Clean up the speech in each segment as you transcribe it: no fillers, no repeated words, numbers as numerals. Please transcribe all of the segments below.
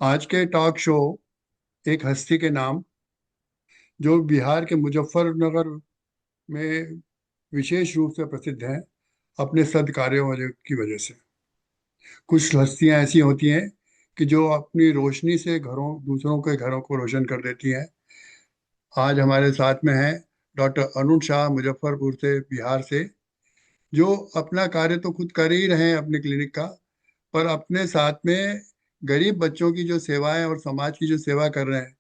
आज के talk show एक हस्ती के नाम, जो बिहार के मुजफ्फरनगर में विशेष रूप से प्रसिद्ध हैं अपने सद्कार्यों की वजह से। कुछ हस्तियां ऐसी होती हैं कि जो अपनी रोशनी से घरों दूसरों के घरों को रोशन कर देती हैं। आज हमारे साथ में हैं डॉक्टर अरुण शाह, मुजफ्फरपुर से, बिहार से, जो अपना कार्य तो खुद कर ही रहे हैं अपने क्लिनिक का, पर अपने साथ में गरीब बच्चों की जो सेवाएं और समाज की जो सेवा कर रहे हैं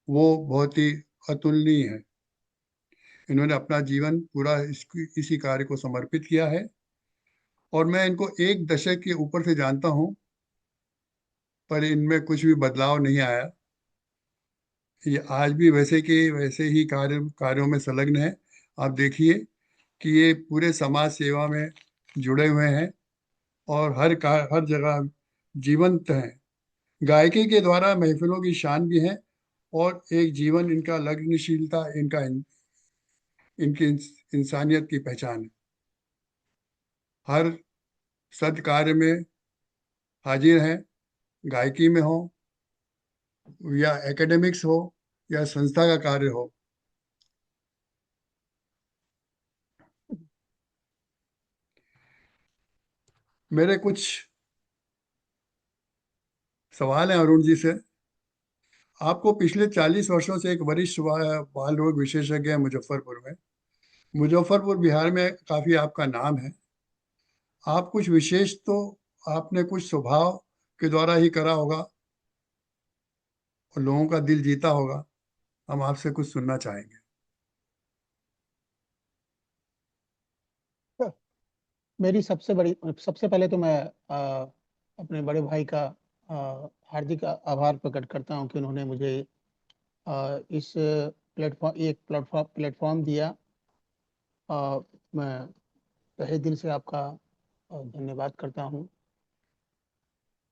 वो बहुत ही अतुलनीय है। इन्होंने अपना जीवन पूरा इसी कार्य को समर्पित किया है, और मैं इनको एक दशक के ऊपर से जानता हूँ, पर इनमें कुछ भी बदलाव नहीं आया। ये आज भी वैसे के वैसे ही कार्यों में संलग्न है। आप देखिए कि ये पूरे समाज सेवा में जुड़े हुए हैं और हर जगह जीवंत हैं। गायकी के द्वारा महफिलों की शान भी है, और एक जीवन इनका लग्नशीलता, इनकी इंसानियत की पहचान है। हर सत्कार्य में हाजिर हैं, गायकी में हो या एकेडमिक्स हो या संस्था का कार्य हो। मेरे कुछ सवाल हैं अरुण जी से। आपको पिछले 40 वर्षों से एक वरिष्ठ बाल रोग विशेषज्ञ है मुजफ्फरपुर में। मुजफ्फरपुर बिहार में काफी आपका नाम है। आप कुछ विशेष तो आपने कुछ स्वभाव के द्वारा ही करा होगा और लोगों का दिल जीता होगा। हम आपसे कुछ सुनना चाहेंगे। मेरी सबसे पहले तो मैं अपने बड़े भाई का हार्दिक आभार प्रकट करता हूं कि उन्होंने मुझे इस प्लेटफॉर्म दिया। मैं तहे दिल से आपका धन्यवाद करता हूं।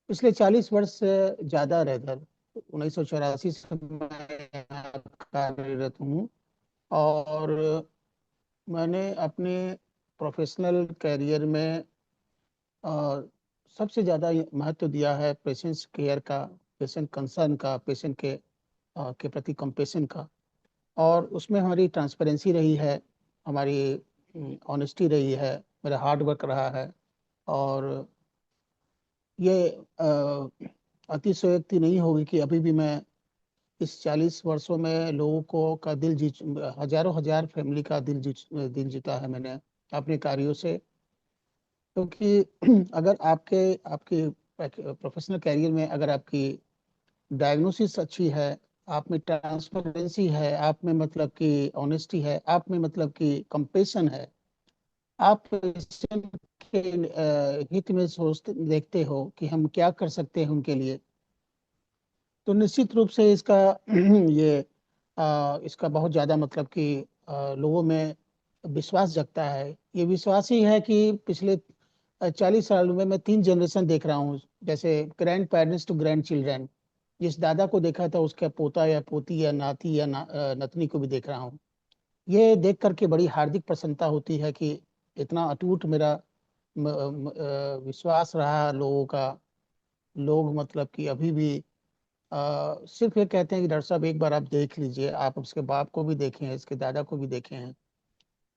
पिछले 40 वर्ष से ज़्यादा रहकर 1984 से मैं यहाँ कार्यरत हूँ। और मैंने अपने प्रोफेशनल कैरियर में अ, सबसे ज़्यादा महत्व दिया है पेशेंट्स केयर का, पेशेंट कंसर्न का, पेशेंट के प्रति कंपेशन का। और उसमें हमारी ट्रांसपेरेंसी रही है, हमारी ऑनेस्टी रही है, मेरा हार्ड वर्क रहा है। और ये अतिशयोक्ति नहीं होगी कि अभी भी मैं इस 40 वर्षों में लोगों को का दिल जीत, हजारों हजार फैमिली का दिल जीता है मैंने अपने कार्यों से। क्योंकि अगर आपके प्रोफेशनल कैरियर में अगर आपकी डायग्नोसिस अच्छी है, आप में ट्रांसपेरेंसी है, आप में मतलब कि ऑनेस्टी है, आप में मतलब कि कंपेशन है, आप पेशेंट के हित में सोचते देखते हो कि हम क्या कर सकते हैं उनके लिए, तो निश्चित रूप से इसका ये इसका बहुत ज़्यादा मतलब कि लोगों में विश्वास जगता है। ये विश्वास ही है कि पिछले 40 सालों में मैं 3 जनरेशन देख रहा हूँ। जैसे grandparents to grandchildren, जिस दादा को देखा था उसका पोता या पोती या नाती या नतनी को भी देख रहा हूँ। ये देख करके बड़ी हार्दिक प्रसन्नता होती है कि इतना अटूट मेरा विश्वास रहा लोगों का। लोग मतलब कि अभी भी सिर्फ ये कहते हैं कि डॉक्टर साहब एक बार आप देख लीजिए, आप उसके बाप को भी देखे हैं, इसके दादा को भी देखे हैं।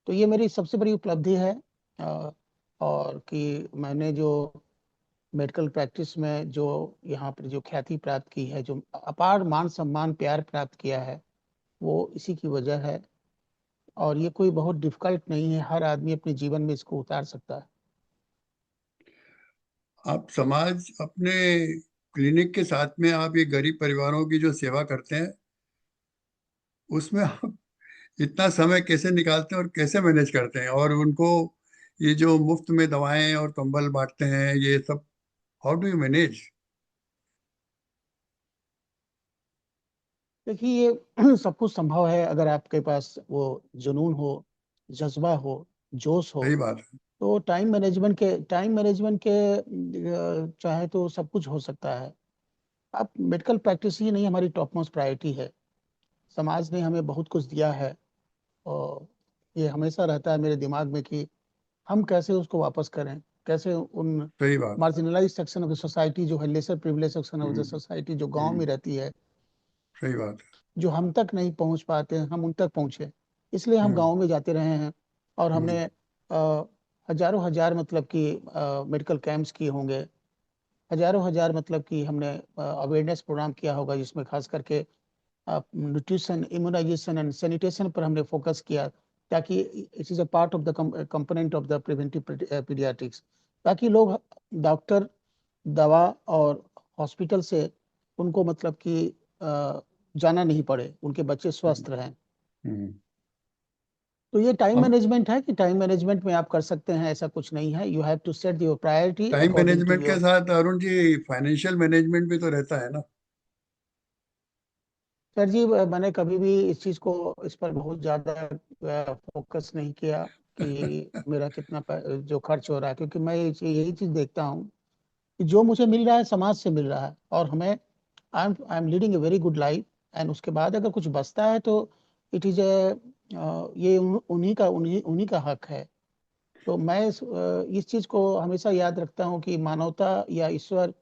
तो ये मेरी सबसे बड़ी उपलब्धि है। अ, और कि मैंने जो मेडिकल प्रैक्टिस में जो यहाँ पर जो ख्याति प्राप्त की है, जो अपार मान सम्मान प्यार प्राप्त किया है, वो इसी की वजह है। और ये कोई बहुत डिफिकल्ट नहीं है, हर आदमी अपने जीवन में इसको उतार सकता है। आप समाज अपने क्लिनिक के साथ में आप ये गरीब परिवारों की जो सेवा करते हैं, उसमें आप इतना समय कैसे निकालते हैं और कैसे मैनेज करते हैं, और उनको ये जो मुफ्त में दवाएं और कंबल बांटते हैं, ये सब, हाउ डू यू मैनेज? देखिए ये सब कुछ संभव है अगर आपके पास वो जुनून हो, जज्बा हो, जोश हो। सही बात है। तो टाइम मैनेजमेंट के चाहे तो सब कुछ हो सकता है। अब मेडिकल प्रैक्टिस ही नहीं हमारी टॉप मोस्ट प्रायोरिटी है। समाज ने हमें बहुत कुछ दिया है, और ये हमेशा रहता है मेरे दिमाग में कि हम कैसे उसको वापस करें। कैसे उन सही बात। Marginalise section of the society जो है, lesser privilege section of the hmm. Society जो गांव में हम्म। रहती है, सही बात है। जो हम तक नहीं पहुंच पाते हैं, हम उन तक पहुंचे। इसलिए हम हम्म। गांव में जाते रहे हैं। और हम्म। हमने हजारों हजार मतलब कि मेडिकल कैंप्स किए होंगे, हजारों हजार मतलब कि हमने अवेयरनेस प्रोग्राम किया होगा, जिसमें खास करके न्यूट्रिशन, इम्यूनाइजेशन एंड सैनिटेशन पर हमने फोकस किया, ताकि it is a part of the component of the preventive paediatrics, ताकि लोग, डॉक्टर, दवा और हॉस्पिटल से उनको मतलब कि जाना नहीं पड़े, उनके बच्चे हम्म। स्वस्थ रहें। हम्म। तो ये टाइम अब मैनेजमेंट है कि टाइम मैनेजमेंट में आप कर सकते हैं, ऐसा कुछ नहीं है। You have to set your priority time according to management के योर। साथ अरुण जी फाइनेंशियल मैनेजमेंट भी तो रहता है ना। सर जी, मैंने कभी भी इस चीज को, इस पर बहुत ज्यादा फोकस नहीं किया कि मेरा कितना जो खर्च हो रहा है, क्योंकि मैं यही चीज देखता हूँ कि जो मुझे मिल रहा है समाज से मिल रहा है, और हमें, I am leading a very good life, and उसके बाद अगर कुछ बचता है तो इट इज ए, ये उन्हीं का हक है। तो मैं इस चीज को हमेशा याद रखता हूँ कि मानवता या ईश्वर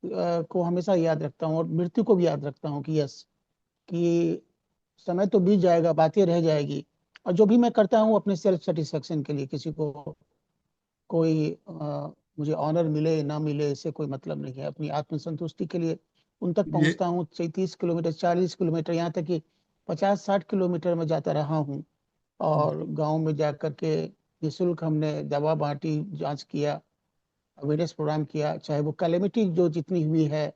को हमेशा याद रखता हूँ, और मृत्यु को भी याद रखता हूँ कि यस, कि समय तो बीत जाएगा, बातें रह जाएगी। और जो भी मैं करता हूँ अपने सेल्फ सेटिस्फेक्शन के लिए, किसी को कोई मुझे ऑनर मिले ना मिले, इससे कोई मतलब नहीं है, अपनी आत्मसंतुष्टि के लिए उन तक ये। पहुंचता हूँ। 30 किलोमीटर, 40 किलोमीटर, यहाँ तक कि 50-60 किलोमीटर में जाता रहा हूँ। और गांव में जा करके निःशुल्क हमने दवा बांटी, जांच किया, अवेयरनेस प्रोग्राम किया, चाहे वो कैलेमिटी जो जितनी हुई है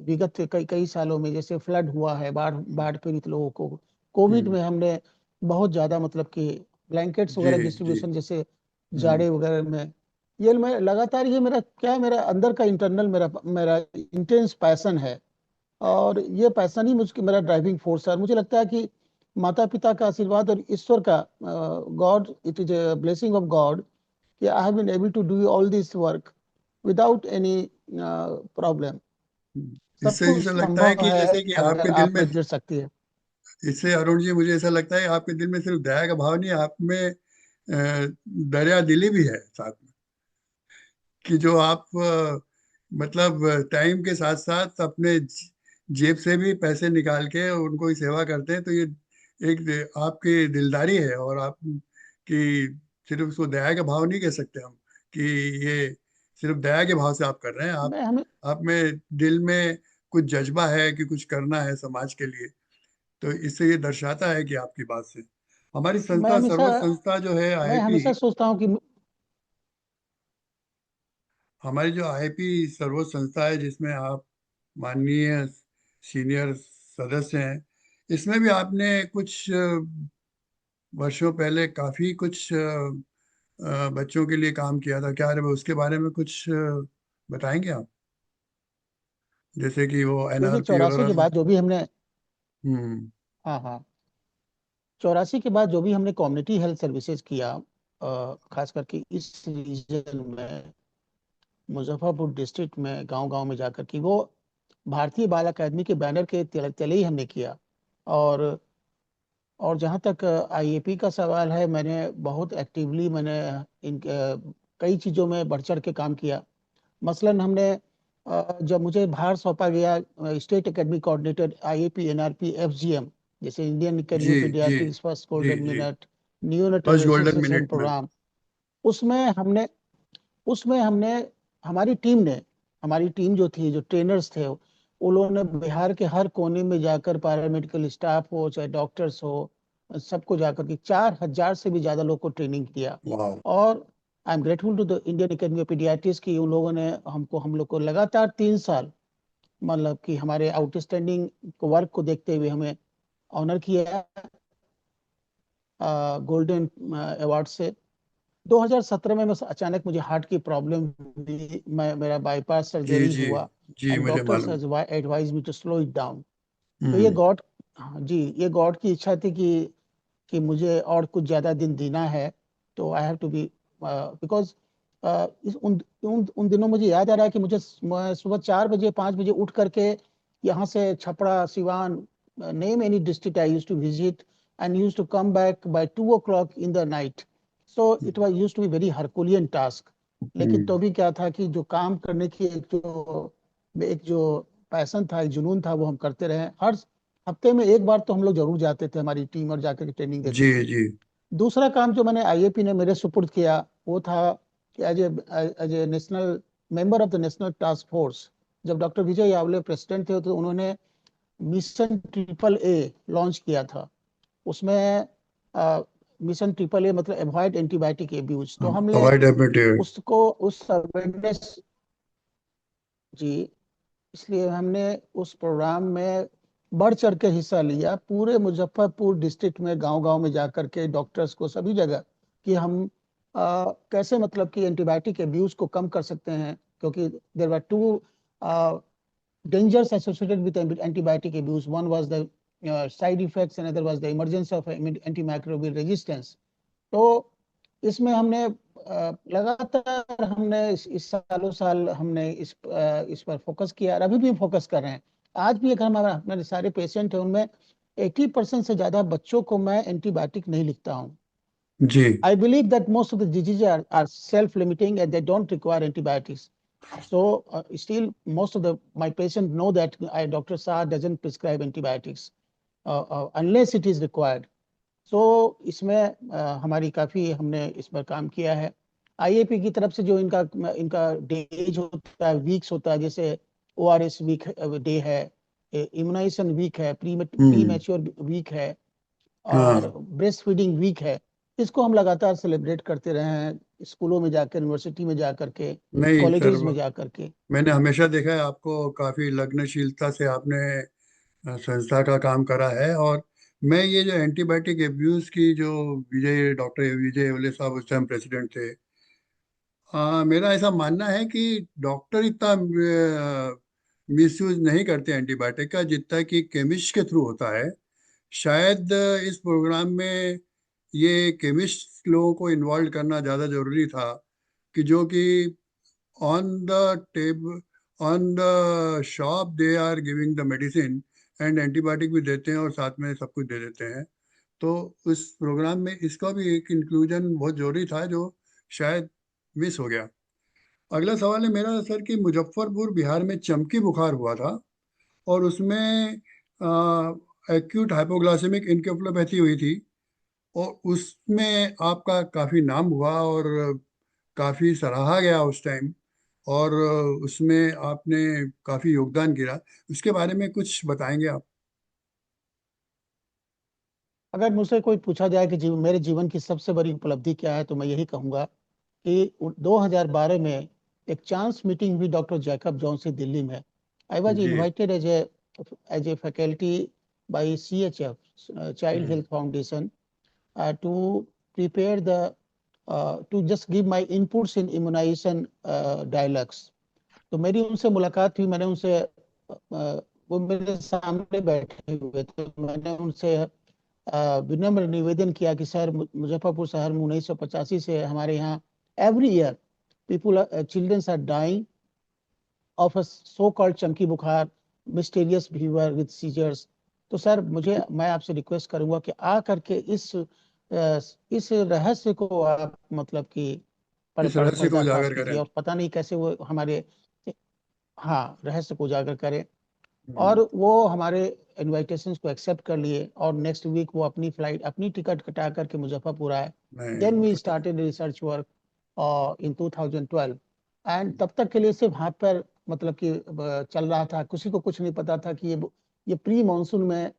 विगत कई कई सालों में, जैसे फ्लड हुआ है, बाढ़ बाढ़ पीड़ित लोगों को, कोविड हम्म। में हमने बहुत ज्यादा मतलब कि ब्लैंकेट्स जी। वगैरह जी। डिस्ट्रीब्यूशन, जैसे हम्म। जाड़े वगैरह में। ये मैं लगातार, ये मेरा क्या है, मेरा अंदर का इंटरनल, मेरा मेरा इंटेंस पैशन है। और ये पैशन ही मुझे, मेरा ड्राइविंग फोर्स है। और मुझे लगता है कि माता पिता का आशीर्वाद और ईश्वर का, God, it is a blessing of God, कि I have been able to do all this work without any problem. सब इससे कुछ ऐसा लगता है संभव कि है जैसे कि अगर आपके दिल आप में, में दृढ़ शक्ति है। इससे अरुण जी मुझे ऐसा लगता है आपके दिल में सिर्फ दया का भाव नहीं, आप में दरिया दिली भी है साथ में। कि जो आप मतलब टाइम के साथ साथ अपने जेब से भी पैसे निकाल के उनको ही सेवा करते हैं, तो ये एक आपकी दिलदारी है। और आप कि सिर्फ उसको दया का भाव नहीं कह सकते हम, कि ये सिर्फ दया के भाव से आप कर रहे हैं। मैं हमें आप में दिल में कुछ जज्बा है कि कुछ करना है समाज के लिए। तो इससे ये दर्शाता है कि आपकी बात से हमारी मैं संस्था, हमेशा सर्वोच्च संस्था जो है मैं आईआईपी, हमेशा सोचता हूँ कि हमारी जो आईआईपी सर्वोच्च संस्था है जिसमें आप माननीय सीनियर सदस्य हैं, इसमें भी आपने कुछ वर्षों पहले काफी कुछ बच्चों के लिए काम किया था। क्या उसके बारे में कुछ बताएंगे आप? जैसे कि वो देखिए, एनआरपी 84 वगैरह के में। बाद जो भी हमने, हम्म। हाँ हाँ, 84 के बाद जो भी हमने कम्युनिटी हेल्थ सर्विसेज किया, खास करके इस रीजन में, मुजफ्फरपुर डिस्ट्रिक्ट में, गांव गांव में जाकर कि वो भारतीय बाल अकादमी के बैनर के तले तले ही हमने किया। और जहाँ तक आईएपी का सवाल है, मैंने बहुत एक्टिवली मैंने इन कई चीज़ों में बढ़ चढ़ के काम किया। मसलन हमने जब मुझे भार सौंपा गया state academic coordinator IAP NRP FGM, जैसे इंडियन जी। एकेडमी जी। पीडियाट्रिक्स फर्स्ट जी। गोल्डन जी। Minute, neonatal first golden resuscitation minute में। प्रोग्राम, उसमें हमने उसमें हमने हमारी टीम ने, हमारी टीम जो थी, जो ट्रेनर्स थे, उन्होंने बिहार के हर कोने में जाकर, पैरामेडिकल स्टाफ हो चाहे डॉक्टर्स हो, सबको जाकर के 4,000 से भी ज्यादा लोग को ट्रेनिंग किया। वाह। और I am grateful to the Indian academy of paediatrics की उन लोगों ने हम लोग को लगातार 3 साल, मतलब कि हमारे आउटस्टैंडिंग वर्क को देखते हुए हमें ऑनर किया गोल्डन अवार्ड से। 2017 में बस अचानक मुझे हार्ट की प्रॉब्लम हुई, मैं मेरा बाईपास जी। सर्जरी जी। हुआ, जी एंड मुझे डॉक्टर्स मालूम। Advise me to slow it down. तो ये हम्म। गॉड, हाँ जी, ये गॉड की इच्छा थी कि मुझे और कुछ ज्यादा दिन जीना है। तो I have to be, because इस उन दिनों मुझे याद आ रहा है कि मैं सुबह 4 बजे 5 बजे उठ करके यहाँ से Chhapra, Siwan, name any district I use to visit, and use to come back by 2 o'clock in the night. So it was used to be very Herculean task. लेकिन तो भी क्या था कि जो काम करने की एक जो पैशन था, एक जुनून था, वो हम करते रहे। हर हफ्ते में एक बार तो हम लोग जरूर जाते थे, हमारी टीम, और जाकर के ट्रेनिंग देते जी थे। जी। दूसरा काम जो मैंने आईएपी ने मेरे सुपुर्द किया, वो था कि as a national member of the national task force, जब डॉक्टर विजय यावले प्रेसिडेंट थे तो उन्होंने मिशन ट्रिपल ए लॉन्च किया था। उसमें मिशन ट्रिपल ए मतलब अवॉइड एंटीबायोटिक एब्यूज, तो हमने अवॉइड डेफिनेटली। उसको उस अवेयरनेस, जी, इसलिए हमने उस प्रोग्राम में बढ़ चढ़ के हिस्सा लिया, पूरे मुजफ्फरपुर डिस्ट्रिक्ट में गांव गांव में जाकर के डॉक्टर्स को, सभी जगह, कि हम कैसे मतलब कि एंटीबायोटिक एब्यूज को कम कर सकते हैं, क्योंकि there were two dangers associated with antibiotic abuse. One was the side effects, and other was the emergence of antimicrobial resistance. तो इसमें हमने लगातार हमने इस सालों साल हमने इस पर फोकस किया, और अभी भी फोकस कर रहे हैं। आज भी अगर हमारे सारे पेशेंट हैं, उनमें 80% से ज्यादा बच्चों को मैं एंटीबायोटिक नहीं लिखता हूँ। जी। I believe that most of the diseases are self-limiting and they don't require antibiotics. So still, most of my patients know that Dr. Saad doesn't prescribe antibiotics unless it is required. So इसमें हमारी काफी हमने इस पर काम किया है। IAP की तरफ से जो इनका इनका डेज होता है, वीक्स होता है, जैसे ओआरएस वीक डे है, इम्यूनाइजेशन वीक है, प्री हम्म। मैच्योर वीक है, और हाँ। ब्रेस्ट फीडिंग वीक है। इसको हम लगातार सेलिब्रेट करते रहे हैं, स्कूलों में जाकर, यूनिवर्सिटी में जाकर के, नहीं सर, कॉलेजेस में जाकर के। मैंने हमेशा देखा है आपको काफी लग्नशीलता से आपने संस्था का काम करा है। और मैं ये जो एंटीबायोटिक एब्यूज की जो डॉक्टर विजय ओले साहब उस टाइम प्रेसिडेंट थे, मेरा ऐसा मानना है कि डॉक्टर इतना मिसयूज नहीं करते एंटीबायोटिक का जितना कि केमिस्ट के थ्रू होता है। शायद इस प्रोग्राम में ये केमिस्ट लोगों को इन्वॉल्व करना ज़्यादा जरूरी था, कि जो कि on the tab on the shop they are giving the medicine and antibiotic भी देते हैं और साथ में सब कुछ दे देते हैं। तो उस प्रोग्राम में इसका भी एक इंक्लूजन बहुत जरूरी था, जो शायद मिस हो गया। अगला सवाल है मेरा सर कि मुजफ्फरपुर बिहार में चमकी बुखार हुआ था, और उसमें एक्यूट हाइपोग्लाइसेमिक इनकेफेलोपैथी हुई थी, और उसमें आपका काफ़ी नाम हुआ और काफ़ी सराहा गया उस टाइम। और उसमें आपने काफ़ी योगदान किया। उसके बारे में कुछ बताएंगे आप? अगर मुझसे कोई पूछा जाए कि मेरे जीवन की सबसे बड़ी उपलब्धि क्या है, तो मैं यही कहूंगा कि 2012 में एक चांस मीटिंग हुई डॉक्टर जैकब जॉन से दिल्ली में। आई वॉज जी। Invited as a faculty by CHF, child hmm. Health foundation, to prepare to just give my inputs in immunization dialogues. तो मेरी उनसे मुलाकात हुई, मैंने उनसे वो मेरे सामने बैठे हुए थे, मैंने उनसे विनम्र निवेदन किया कि सर, मुजफ्फरपुर शहर में 1985 से हमारे यहाँ every year people childrens are dying of a so called chamki bukhar, mysterious fever with seizures. तो सर, मैं आपसे रिक्वेस्ट करूंगा कि आ करके इस रहस्य को आप मतलब कि इस रहस्य को पर्दाफाश उजागर कीजिए, करें। और पता नहीं कैसे वो हमारे, हाँ, रहस्य को उजागर करें। और हम्म। वो हमारे इनविटेशंस को एक्सेप्ट कर लिए, और नेक्स्ट वीक वो अपनी फ्लाइट, अपनी टिकट कटा करके मुजफ्फरपुर आए। देन नहीं वी पता। Started research work in 2012। And तब तक के लिए सिर्फ हाथ पर मतलब कि चल रहा था, किसी को कुछ नहीं पता था कि ये प्री मानसून में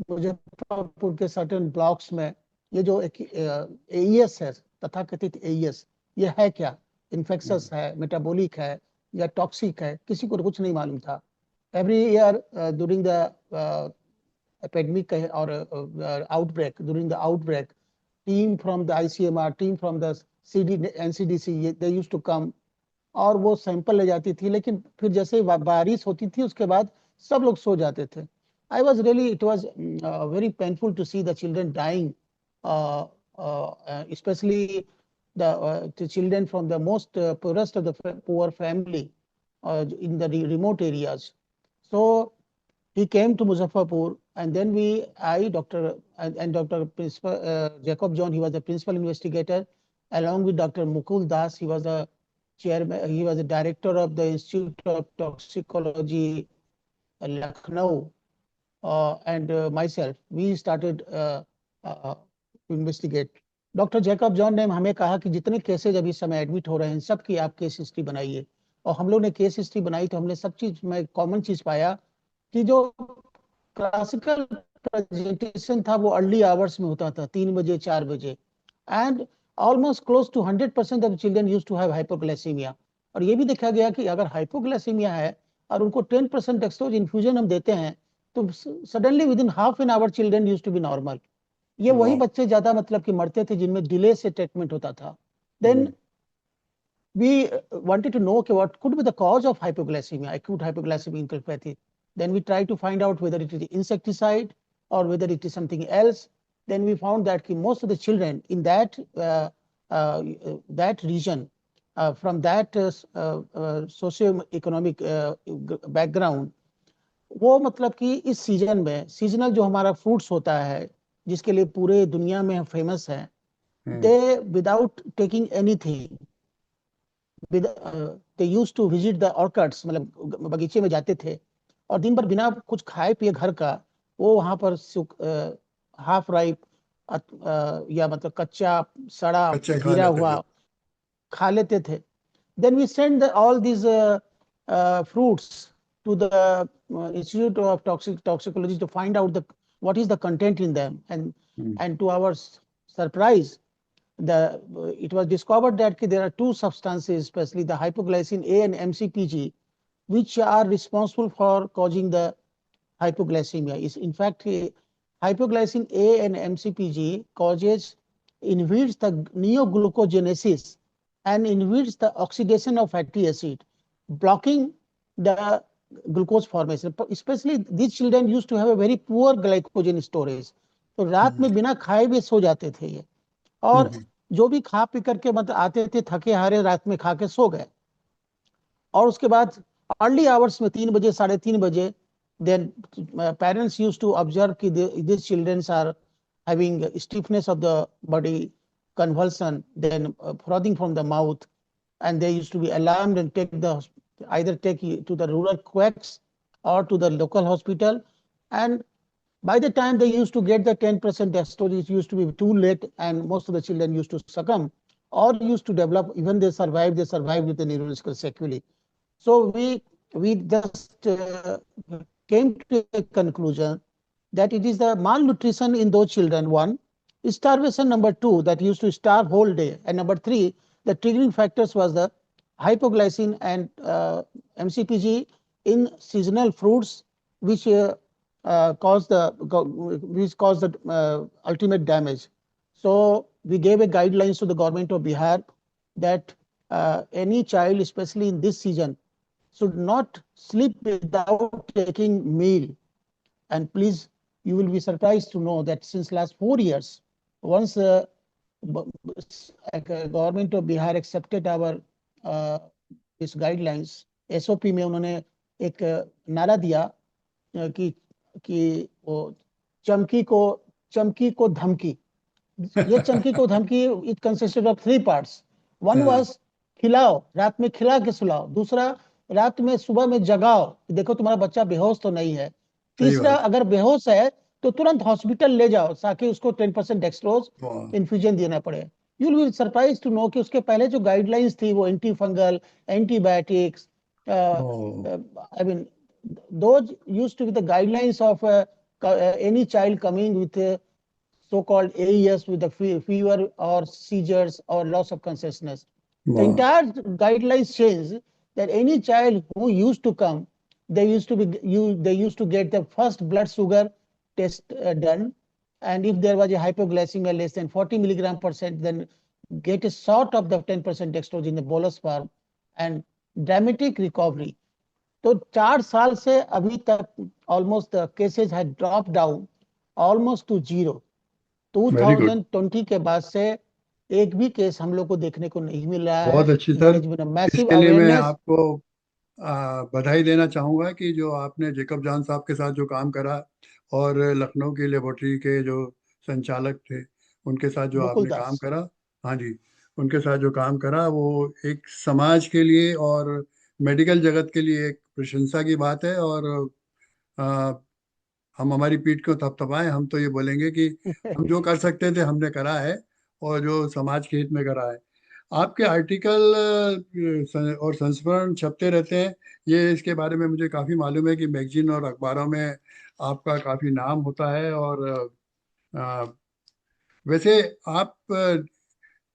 मुजफ्फरपुर के सर्टेन ब्लॉक्स में ये जो एक एईएस है, तथाकथित एईएस, ये है क्या, इन्फेक्शस है, मेटाबॉलिक है, या टॉक्सिक है, किसी को कुछ नहीं मालूम था। Every year during the epidemic or outbreak, during the outbreak, team from the ICMR, team from the NCDC, they used to come, और वो सैंपल ले जाती थी। लेकिन फिर जैसे बारिश होती थी, उसके बाद सब लोग सो जाते थे। I was really, it was very painful to see the children dying, especially the children from the most poorest of the poor family in the remote areas. So he came to Muzaffarpur, and then Dr. and Dr. Principal Jacob John, he was the principal investigator, along with Dr. Mukul Das, he was the chairman, he was a director of the Institute of Toxicology, Lucknow, and myself, we started to investigate. Doctor Jacob John ने हमें कहा कि जितने cases अभी समय admit हो रहे हैं सब की आप केस हिस्ट्री बनाइए, और हम लोग ने केस हिस्ट्री बनाई तो हमने सब चीज में कॉमन चीज पाया कि जो क्लासिकल प्रेजेंटेशन था वो अर्ली आवर्स में होता था, 3 बजे 4 बजे, and almost close to 100% of children used to have hypoglycaemia. और ये भी देखा गया कि अगर हाइपोग्लाइसीमिया है और उनको 10% डेक्सट्रोज इन्फ्यूजन हम देते हैं तो suddenly within half an hour children used to be normal. ये वही वाह। बच्चे ज्यादा मतलब कि मरते थे जिनमें डिले से ट्रीटमेंट होता था। Then we wanted to know okay, what could be the cause of hypoglycemia, acute hypoglycemic encephalopathy. Then we tried to find out whether it is insecticide or whether it is something else. Then we found that most of the children in that that region, from that socio-economic background, वो मतलब कि इस season में seasonal जो हमारा fruits होता है जिसके लिए पूरे दुनिया में फेमस है, they without taking anything they used to visit the orchids, मतलब बगीचे में जाते थे और दिन भर बिना कुछ खाए पिए घर का वो वहां पर हाफ राइप या मतलब कच्चा सड़ा कच्चे खा गिरा लेते हुआ थे। खा लेते थे। Then we send all these fruits to the Institute of Toxicology to find out what is the content in them, and to our surprise, it was discovered that there are two substances, especially the hypoglycin A and MCPG, which are responsible for causing the hypoglycemia. In fact, hypoglycin A and MCPG inhibits the neoglucogenesis and inhibits the oxidation of fatty acid, blocking the glucose formation. Especially these children used to have a very poor glycogen storage. तो रात में बिना खाए भी सो जाते थे ये, और जो भी खा पी करके मतलब आते थे थके हारे रात में खा के सो गए। और उसके बाद अर्ली आवर्स में 3 बजे 3:30 बजे then parents used to observe कि these children are having stiffness of the body, convulsion, then frothing from the mouth, and they used to be alarmed and either take to the rural quacks or to the local hospital. And by the time they used to get the 10% dextrose, it used to be too late, and most of the children used to succumb or used to develop, even they survived with the neurological sequelae. So we just came to a conclusion that it is the malnutrition in those children, one, starvation, number two, that used to starve whole day, and number three, the triggering factors was the hypoglycin and MCPG in seasonal fruits, which cause the ultimate damage. So we gave a guidelines to the government of Bihar that any child, especially in this season, should not sleep without taking meal. And please, you will be surprised to know that since last 4 years, once government of Bihar accepted our this guidelines, SOP में उन्होंने एक नारा दिया कि वो चमकी को धमकी। ये चमकी को धमकी it consisted of 3 parts. One was खिलाओ, रात में खिला के सुलाओ। दूसरा, रात में सुबह में जगाओ, देखो तुम्हारा बच्चा बेहोश तो नहीं है। तीसरा, अगर बेहोश है तो तुरंत हॉस्पिटल ले जाओ ताकि उसको 10% डेक्सट्रोज इन्फ्यूजन देना पड़े। You will be surprise to know कि उसके पहले जो गाइडलाइंस थी वो anti fungal, antibiotics, I mean those used to be the guidelines of any child coming with so-called AES with a fever or seizures or loss of consciousness. The entire guidelines changed that any child who used to come, they used to get the first blood sugar test done, and if there was a hypoglycemia less than 40 mg%, then get a shot of the 10% dextrose in the bolus form, and dramatic recovery. तो 4 साल से अभी तक almost cases had drop down almost two 0। 2020 के बाद से एक भी केस हम लोग को देखने को नहीं मिल रहा है। बहुत अच्छी सर, मैसिव इसके लिए मैं अवेयरनेस। आपको बधाई देना चाहूँगा कि जो आपने जेकब जॉन साहब के साथ जो काम करा और लखनऊ की लेबोरेटरी के जो संचालक थे उनके साथ जो मुकुल आपने काम दास। करा। हाँ जी, उनके साथ जो काम करा वो एक समाज के लिए और मेडिकल जगत के लिए एक प्रशंसा की बात है। और आ, हम हमारी पीठ को थपथपाएं, हम तो ये बोलेंगे कि हम जो कर सकते थे हमने करा है, और जो समाज के हित में करा है। आपके आर्टिकल और संस्मरण छपते रहते हैं, ये इसके बारे में मुझे काफ़ी मालूम है कि मैगजीन और अखबारों में आपका काफ़ी नाम होता है। और वैसे आप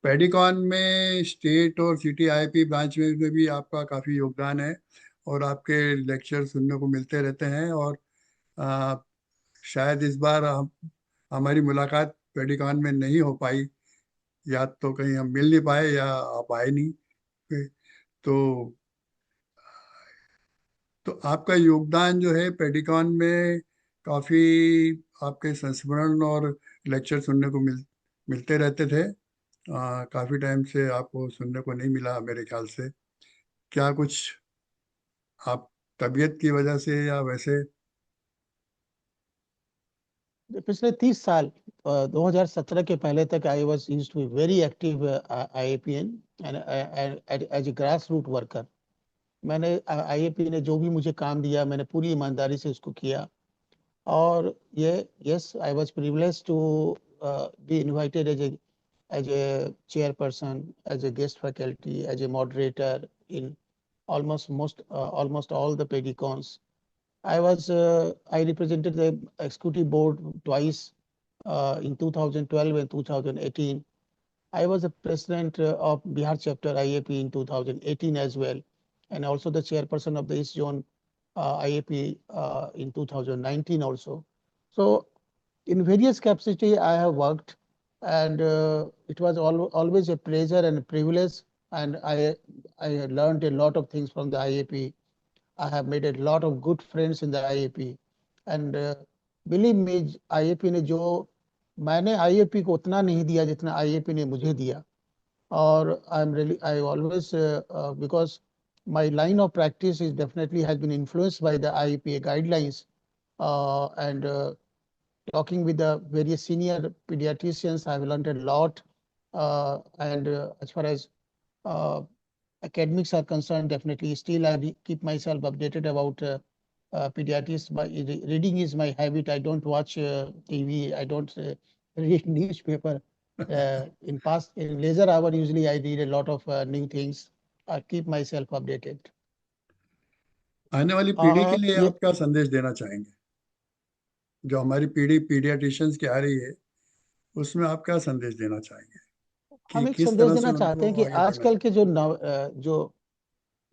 पेडिकॉन में स्टेट और सिटी आईपी ब्रांच में भी आपका काफ़ी योगदान है, और आपके लेक्चर सुनने को मिलते रहते हैं। और आ, शायद इस बार हमारी मुलाकात पेडिकॉन में नहीं हो पाई, या तो कहीं हम मिल नहीं पाए या आप आए नहीं। तो तो आपका योगदान जो है पेडिकॉन में काफी, आपके संस्मरण और लेक्चर सुनने को मिलते रहते थे। काफी टाइम से आपको सुनने को नहीं मिला मेरे ख्याल से। क्या कुछ आप तबीयत की वजह से या वैसे? पिछले 30 साल 2017 के पहले तक I was used to be very active IAPN and as a grass root worker. मैंने IAPN ने जो भी मुझे काम दिया मैंने पूरी ईमानदारी से उसको किया। और ये yes I was privileged to be invited as a chairperson, as a guest faculty, as a moderator in almost all the pedicons. I represented the executive board twice in 2012 and 2018. I was the president of Bihar chapter IAP in 2018 as well, and also the chairperson of the East Zone IAP in 2019 also. So in various capacity I have worked, and it was always a pleasure and a privilege, and I learned a lot of things from the IAP. I have made a lot of good friends in the IAP, and believe me, IAP ने जो मैंने IAP को उतना नहीं दिया जितना IAP ने मुझे दिया। और I always because my line of practice is definitely has been influenced by the IAPA guidelines, and talking with the various senior pediatricians, I've learned a lot. And as far as uh, academics are concerned, definitely still I keep myself updated about pediatrics. Reading is my habit. I don't watch TV. I don't read newspaper. In leisure hour, usually I read a lot of new things. I keep myself updated. आने वाली पीढ़ी के लिए ये आप क्या संदेश देना चाहेंगे? जो हमारी पीढ़ी पीडियाट्रिशियंस की आ रही है, उसमें आप क्या संदेश देना चाहेंगे कि हम एक किस संदेश तरह से देना चाहते उनको हैं कि आगे बढ़ना आजकल चाहिए? के जो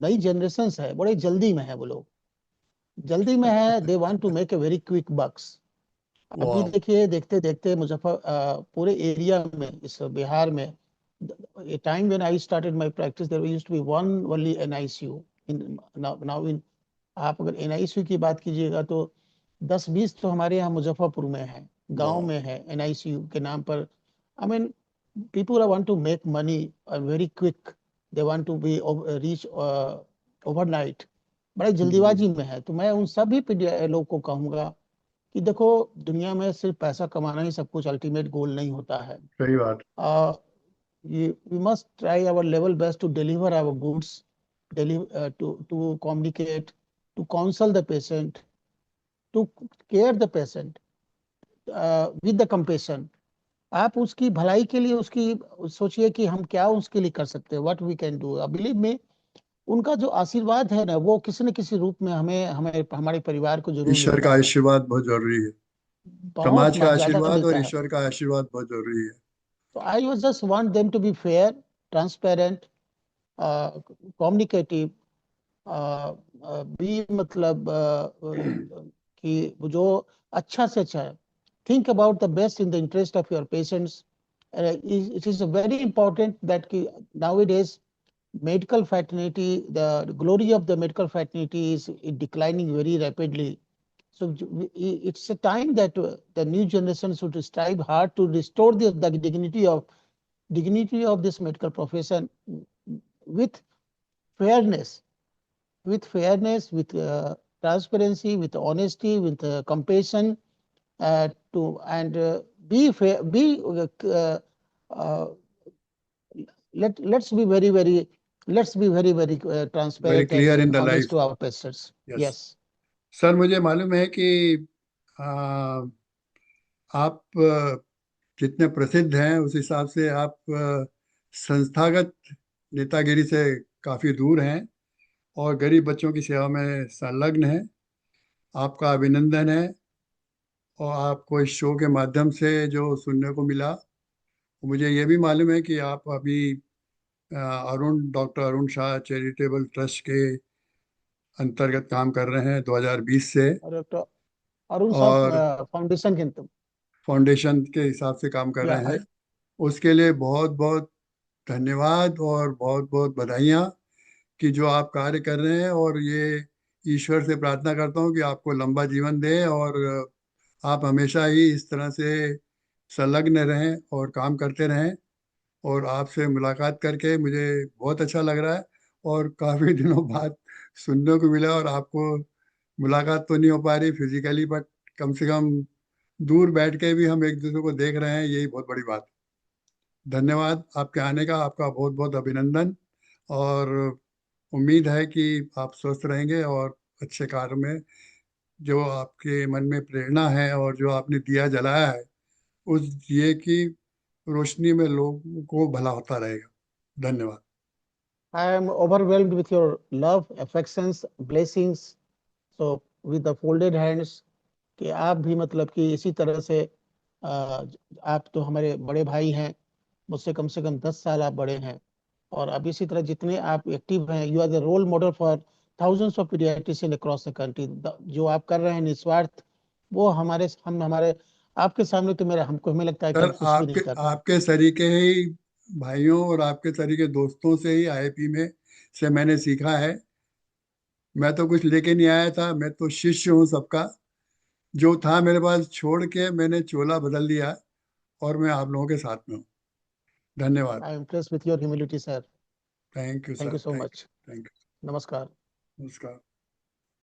नई जनरेशन है बड़े जल्दी में है। वो लोग जल्दी में है, they want to make a very quick bucks. अभी वाह। देखिए, देखते देखते पूरे एरिया में, इस बिहार में, a time when I started my practice there used to be one only NICU in now in आप अगर NICU की बात कीजिएगा तो 10-20 तो हमारे यहाँ मुजफ्फरपुर में है, गांव वाह। में है NICU के नाम पर। I mean, people want to make money very quick. They want to be reach overnight. बड़ा हम्म, जल्दीबाजी में है। तो मैं उन सभी लोग को कहूंगा कि देखो, दुनिया में सिर्फ पैसा कमाना ही सब कुछ अल्टीमेट गोल नहीं होता है। सही बात। We must try our level best to deliver our goods, to communicate, to counsel the patient, to care the patient with the compassion. आप उसकी भलाई के लिए उसकी सोचिए कि हम क्या उसके लिए कर सकते हैं, what we can do. Believe में उनका जो आशीर्वाद है ना, वो किसी न किसी रूप में हमें हमें हमारे परिवार को जरूर ईश्वर का मिलता है। आशीर्वाद बहुत जरूरी है। बहुत समाज का ज्यादा आशीर्वाद और मिलता है। ईश्वर का आशीर्वाद बहुत जरूरी है। तो I was just want them to be fair, transparent, communicative, भी मतलब कि वो जो अच्छा से अच्छा है, think about the best in the interest of your patients. It is very important that nowadays medical fraternity, the glory of the medical fraternity is declining very rapidly. So it's a time that the new generation should strive hard to restore the dignity of this medical profession with fairness, with transparency, with honesty, with compassion, to and be fair, be uh, let's be very very very transparent and clear in the honest life. to our patients. Yes Yes. Sir, मुझे मालूम है कि आ, आप जितने प्रसिद्ध हैं उस हिसाब से आप संस्थागत नेतागिरी से काफी दूर हैं और गरीब बच्चों की सेवा में संलग्न हैं। आपका अभिनंदन है। और आपको इस शो के माध्यम से जो सुनने को मिला, मुझे ये भी मालूम है कि आप अभी doctor Arun Shah charitable trust के अंतर्गत काम कर रहे हैं 2020 से। और डॉक्टर अरुण और साहब फाउंडेशन के फाउंडेशन के हिसाब से काम कर या रहे हैं। उसके लिए बहुत बहुत धन्यवाद और बहुत बहुत बधाइयाँ कि जो आप कार्य कर रहे हैं। और ये ईश्वर से प्रार्थना करता हूँ कि आपको लंबा जीवन दे और आप हमेशा ही इस तरह से संलग्न रहें और काम करते रहें। और आपसे मुलाकात करके मुझे बहुत अच्छा लग रहा है। और काफ़ी दिनों बाद सुनने को मिला। और आपको मुलाकात तो नहीं हो पा रही फिजिकली, बट कम से कम दूर बैठ के भी हम एक दूसरे को देख रहे हैं, यही बहुत बड़ी बात है। धन्यवाद आपके आने का, आपका बहुत बहुत अभिनंदन। और उम्मीद है कि आप स्वस्थ रहेंगे और अच्छे कार्य में जो आपके मन में प्रेरणा है और जो आपने दिया जलाया है उस दिए की रोशनी में लोगों को भला होता रहेगा। धन्यवाद। I am overwhelmed with your love, affections, blessings. So with the folded hands कि आप भी मतलब कि इसी तरह से आप तो हमारे बड़े भाई हैं, मुझसे कम से कम 10 साल आप बड़े हैं। और अब इसी तरह जितने आप एक्टिव हैं, you are the role model for thousands of paediatrician across the country. जो आप कर रहे हैं निस्वार्थ, वो हमारे आपके सामने तो मेरा हमको हमें लगता है कि सर, हम कुछ भी आपके नहीं कर रहे हैं। आपके तरीके ही भाइयों और आपके तरीके दोस्तों से ही आईआईपी में से मैंने सीखा है। मैं तो कुछ लेके नहीं आया था, मैं तो शिष्य हूँ सबका। जो था मेरे पास छोड़ के मैंने चोला बदल दिया और मैं आप लोगों के साथ में हूँ। धन्यवाद। I am impressed with your humility sir. Thank you thank sir, you so thank much. You, thank नमस्कार। यू। नमस्कार।